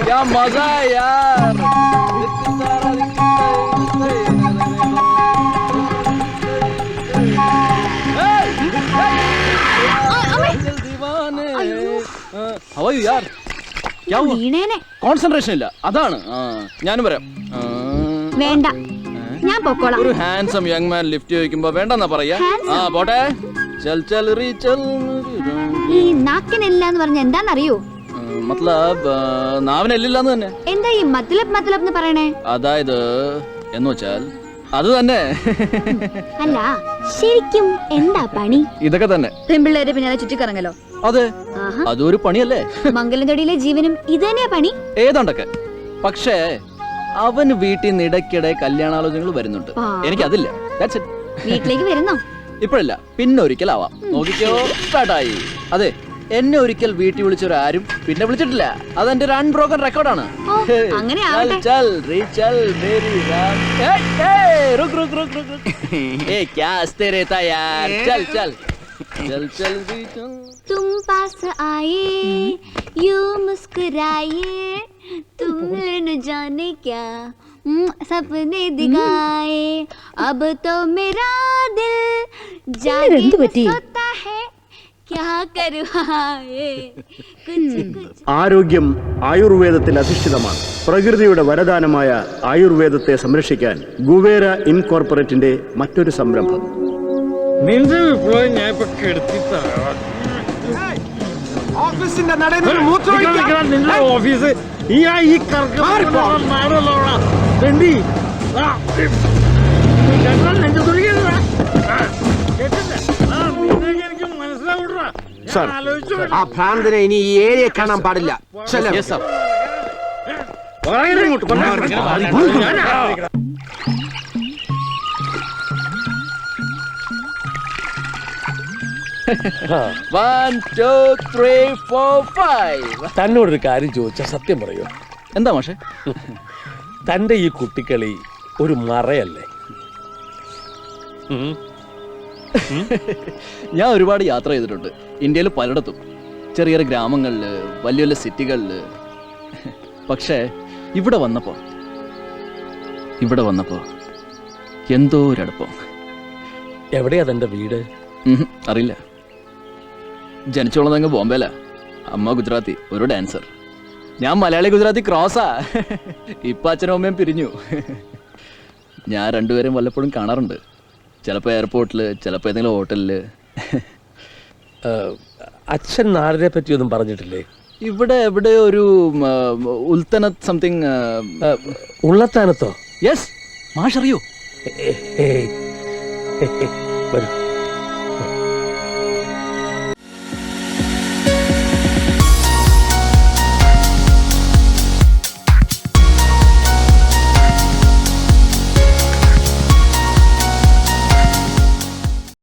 क्या मजा है यार. How are you यार? क्या हुआ? കോൺസെൻട്രേഷൻ ഇല്ല, അതാണ്. ഞാനും വരാം. വേണ്ട, ഞാൻ പൊക്കോളാം. ഒരു ഹാൻസം യങ് മാൻ ലിഫ്റ്റ് ചോദിക്കുമ്പോ വേണ്ടെന്നാ പറയാ. പോട്ടെ. ചൽ ചൽ റീ ചൽ. ഈ നാക്കിനെല്ലാന്ന് പറഞ്ഞ എന്താന്നറിയോ? മത്ലബ് നാവിനെല്ലില്ലാന്ന് തന്നെ. എന്താ ഈ മത്ലബ് മത്ലബ് എന്ന് പറയണേ? അതായത് എന്ന് വെച്ചാൽ അത് തന്നെ. അല്ല, ശരിക്കും എന്താ പണി? ഇതൊക്കെ തന്നെ. പെൺപിള്ളേരെ പിന്നാലെ ചുറ്റിക്കറങ്ങലോ? അതെ, അതൊരു പണിയല്ലേ. മംഗലത്തൊടിയിലെ ജീവനും ഇത് തന്നെയാ പണി. ഏതാണ്ടൊക്കെ. പക്ഷേ അവന് വീട്ടിൽ നിന്ന് ഇടയ്ക്കിടെ കല്യാണാലോചനകൾ വരുന്നുണ്ട്. എനിക്കതില്ല. വീട്ടിലേക്ക് വരുന്നോ? ഇപ്പോഴല്ല, പിന്നെ ഒരിക്കലാവാം. നോക്കിക്കോ, സ്റ്റാർട്ടായി. അതെ, എന്നെ ഒരിക്കൽ വീട്ടിൽ വിളിച്ചവരാരും പിന്നെ വിളിച്ചിട്ടില്ല. അതെന്റെ ഒരു അൺബ്രോക്കൺ റെക്കോർഡാണ്. तुम पास आए यूं मुस्कुराए तुमने न जाने क्या सपने दिखाए अब तो मेरा दिल जाने सोता है क्या करूं कुछ ആരോഗ്യം ആയുർവേദത്തിൽ അധിഷ്ഠിതമാണ്. പ്രകൃതിയുടെ വരദാനമായ ആയുർവേദത്തെ സംരക്ഷിക്കാൻ ഗുവേര ഇൻകോർപ്പറേറ്റിന്റെ മറ്റൊരു സംരംഭം. നിന്റെ വിപ്ലവം ഞാൻ ഇപ്പൊ കെടുത്തിട്ടാ. നിന്റെ ഓഫീസ് ഈ സാർ, ആ ഭ്രാന്തനെ ഇനി ഈ ഏരിയ കാണാൻ പാടില്ല. തന്നോടൊരു കാര്യം ചോദിച്ചാ സത്യം പറയോ? എന്താ മാഷെ? തന്റെ ഈ കുട്ടിക്കളി ഒരു മറയല്ലേ? ഞാൻ ഒരുപാട് യാത്ര ചെയ്തിട്ടുണ്ട് ഇന്ത്യയിൽ പലയിടത്തും, ചെറിയ ചെറിയ ഗ്രാമങ്ങളില്, വലിയ വലിയ സിറ്റികളില്. പക്ഷേ ഇവിടെ വന്നപ്പോ എന്തോ ഒരടുപ്പം. എവിടെയാ തന്റെ വീട്? അറിയില്ല. ജനിച്ചോളന്നങ്ങ് ബോംബെല. അമ്മ ഗുജറാത്തി, ഒരു ഡാൻസർ. ഞാൻ മലയാളി ഗുജറാത്തി ക്രോസാ. ഇപ്പൊ അച്ഛനും അമ്മയും പിരിഞ്ഞു. ഞാൻ രണ്ടുപേരും വല്ലപ്പോഴും കാണാറുണ്ട്. ചിലപ്പോൾ എയർപോർട്ടിൽ, ചിലപ്പോൾ ഏതെങ്കിലും ഹോട്ടലില്. അച്ഛൻ നാടിനെ പറ്റി ഒന്നും പറഞ്ഞിട്ടില്ലേ? ഇവിടെ എവിടെ ഒരു ഉൾത്തനത്ത് സംതിങ്. ഉള്ളത്താനത്തോ? യെസ്, മാഷ് അറിയോ? വരൂ.